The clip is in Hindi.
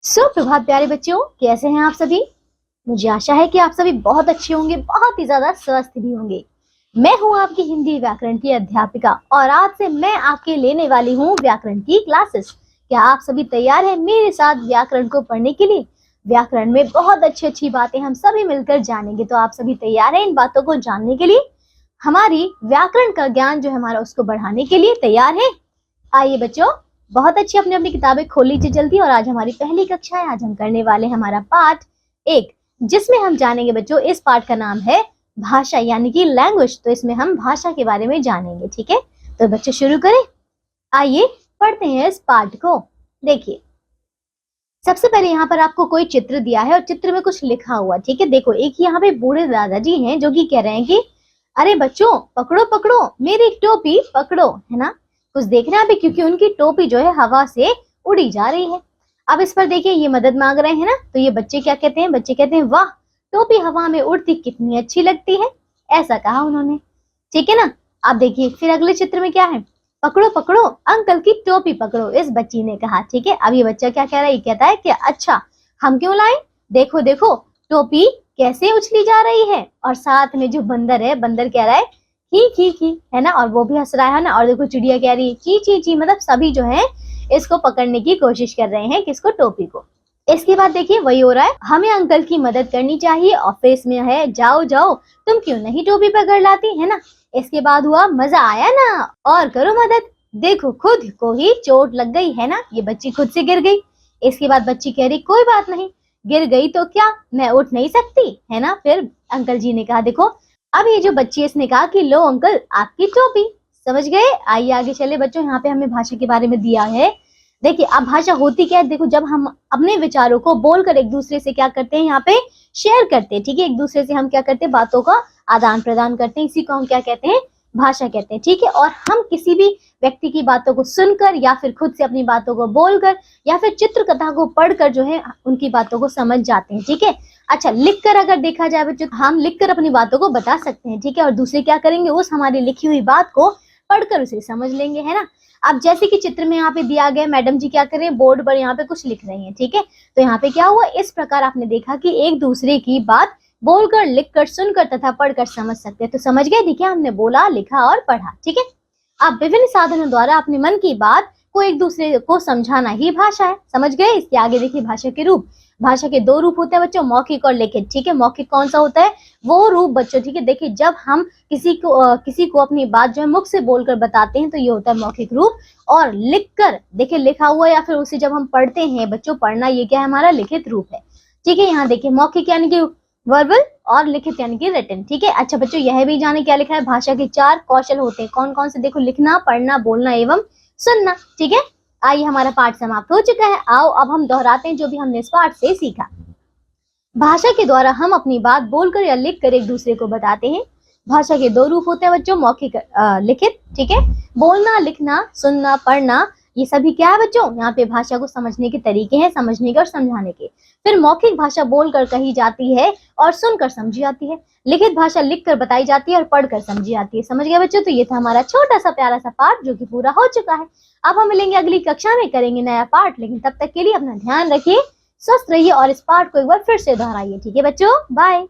सुप्रभात प्यारे बच्चों, कैसे हैं आप सभी। मुझे आशा है कि आप सभी बहुत अच्छे होंगे, बहुत ही ज्यादा स्वस्थ भी होंगे। मैं हूं आपकी हिंदी व्याकरण की अध्यापिका और आज से मैं आपके लेने वाली हूं व्याकरण की क्लासेस। क्या आप सभी तैयार हैं मेरे साथ व्याकरण को पढ़ने के लिए? व्याकरण में बहुत अच्छी अच्छी बातें हम सभी मिलकर जानेंगे, तो आप सभी तैयार हैं इन बातों को जानने के लिए? हमारी व्याकरण का ज्ञान जो है हमारा, उसको बढ़ाने के लिए तैयार है? आइए बच्चों, बहुत अच्छी अपनी अपनी किताबें खोल लीजिए जल्दी। और आज हमारी पहली कक्षा है। आज हम करने वाले हैं हमारा पाठ 1, जिसमें हम जानेंगे बच्चों, इस पाठ का नाम है भाषा यानी कि लैंग्वेज। तो इसमें हम भाषा के बारे में जानेंगे, ठीक है। तो बच्चों शुरू करें, आइए पढ़ते हैं इस पाठ को। देखिए, सबसे पहले यहाँ पर आपको कोई चित्र दिया है और चित्र में कुछ लिखा हुआ, ठीक है। देखो, एक यहाँ पे बूढ़े दादाजी हैं जो कि कह रहे हैं कि अरे बच्चों, पकड़ो पकड़ो मेरी टोपी पकड़ो, है ना। कुछ देख रहे हैं अभी, क्योंकि उनकी टोपी जो है हवा से उड़ी जा रही है। अब इस पर देखिए, ये मदद मांग रहे हैं ना। तो ये बच्चे क्या कहते हैं? बच्चे कहते हैं वाह, टोपी हवा में उड़ती कितनी अच्छी लगती है, ऐसा कहा उन्होंने, ठीक है ना। अब देखिए फिर अगले चित्र में क्या है, पकड़ो पकड़ो अंकल की टोपी पकड़ो, इस बच्ची ने कहा, ठीक है। अब ये बच्चा क्या कह रहा है? ये कहता है कि अच्छा, हम क्यों लाए, देखो देखो टोपी कैसे उछली जा रही है। और साथ में जो बंदर है, बंदर कह रहा है की, है ना। और वो भी हंस रहा है ना। और देखो चिड़िया कह रही है ची, मतलब सभी जो है इसको पकड़ने की कोशिश कर रहे हैं, किसको? टोपी को। इसके बाद देखिए वही हो रहा है, हमें अंकल की मदद करनी चाहिए, ऑफिस में है, जाओ जाओ, तुम क्यों नहीं टोपी पकड़ लाती, है ना। इसके बाद हुआ मजा आया ना, और करो मदद, देखो खुद को ही चोट लग गई, है ना। ये बच्ची खुद से गिर गई। इसके बाद बच्ची कह रही कोई बात नहीं, गिर गई तो क्या, मैं उठ नहीं सकती, है ना। फिर अंकल जी ने कहा देखो, अब ये जो बच्ची है इसने कहा कि लो अंकल आपकी टोपी। समझ गए? आइए आगे चले बच्चों। यहाँ पे हमें भाषा के बारे में दिया है। देखिए, अब भाषा होती क्या है? देखो, जब हम अपने विचारों को बोलकर एक दूसरे से क्या करते हैं, यहाँ पे शेयर करते हैं, ठीक है। एक दूसरे से हम क्या करते हैं, बातों का आदान प्रदान करते हैं, इसी को हम क्या कहते हैं? भाषा कहते हैं, ठीक है। और हम किसी भी व्यक्ति की बातों को सुनकर या फिर खुद से अपनी बातों को बोलकर या फिर चित्र कथा को पढ़कर जो है उनकी बातों को समझ जाते हैं, ठीक है। अच्छा, लिखकर अगर देखा जाए बच्चों, हम लिखकर अपनी बातों को बता सकते हैं, ठीक है। और दूसरे क्या करेंगे, उस हमारी लिखी हुई बात को पढ़कर उसे समझ लेंगे, है ना। अब जैसे कि चित्र में यहाँ पे दिया गया, मैडम जी क्या कर रहे हैं, बोर्ड पर यहाँ पे कुछ लिख रही हैं, ठीक है। तो यहाँ पे क्या हुआ, इस प्रकार आपने देखा कि एक दूसरे की बात बोलकर, लिखकर, सुनकर तथा पढ़कर समझ सकते हैं। तो समझ गए? देखिए, हमने बोला, लिखा और पढ़ा, ठीक है। अब विभिन्न साधनों द्वारा अपने मन की बात को एक दूसरे को समझाना ही भाषा है। समझ गए? इसके आगे देखिए भाषा के रूप। भाषा के 2 रूप होते हैं बच्चों, मौखिक और लिखित, ठीक है। मौखिक कौन सा होता है? वो रूप बच्चों, ठीक है। देखिए, जब हम किसी को अपनी बात जो है मुख से बोलकर बताते हैं तो ये होता है मौखिक रूप। और लिखकर, देखिए लिखा हुआ या फिर उसे जब हम पढ़ते हैं बच्चों, पढ़ना ये क्या है? हमारा लिखित रूप है, ठीक है। यहाँ देखिए, मौखिक यानी कि वर्बल और लिखित यानी कि रिटन, ठीक है। अच्छा बच्चों, यह भी जाने क्या लिखा है, भाषा के 4 कौशल होते हैं। कौन कौन से? देखो, लिखना, पढ़ना, बोलना एवं सुनना, ठीक है। आइए, हमारा पाठ समाप्त हो चुका है। आओ अब हम दोहराते हैं जो भी हमने इस पाठ से सीखा। भाषा के द्वारा हम अपनी बात बोलकर या लिखकर एक दूसरे को बताते हैं। भाषा के 2 रूप होते हैं बच्चों, मौखिक, लिखित, ठीक है। बोलना, लिखना, सुनना, पढ़ना, ये सभी क्या है बच्चों? यहाँ पे भाषा को समझने के तरीके हैं, समझने के और समझाने के। फिर मौखिक भाषा बोलकर कही जाती है और सुनकर समझी जाती है। लिखित भाषा लिखकर बताई जाती है और पढ़कर समझी जाती है। समझ गए बच्चों? तो ये था हमारा छोटा सा प्यारा सा पाठ जो कि पूरा हो चुका है। अब हम मिलेंगे अगली कक्षा में, करेंगे नया पाठ। लेकिन तब तक के लिए अपना ध्यान रखिए, स्वस्थ रहिए और इस पाठ को एक बार फिर से दोहराइए, ठीक है बच्चों। बाय।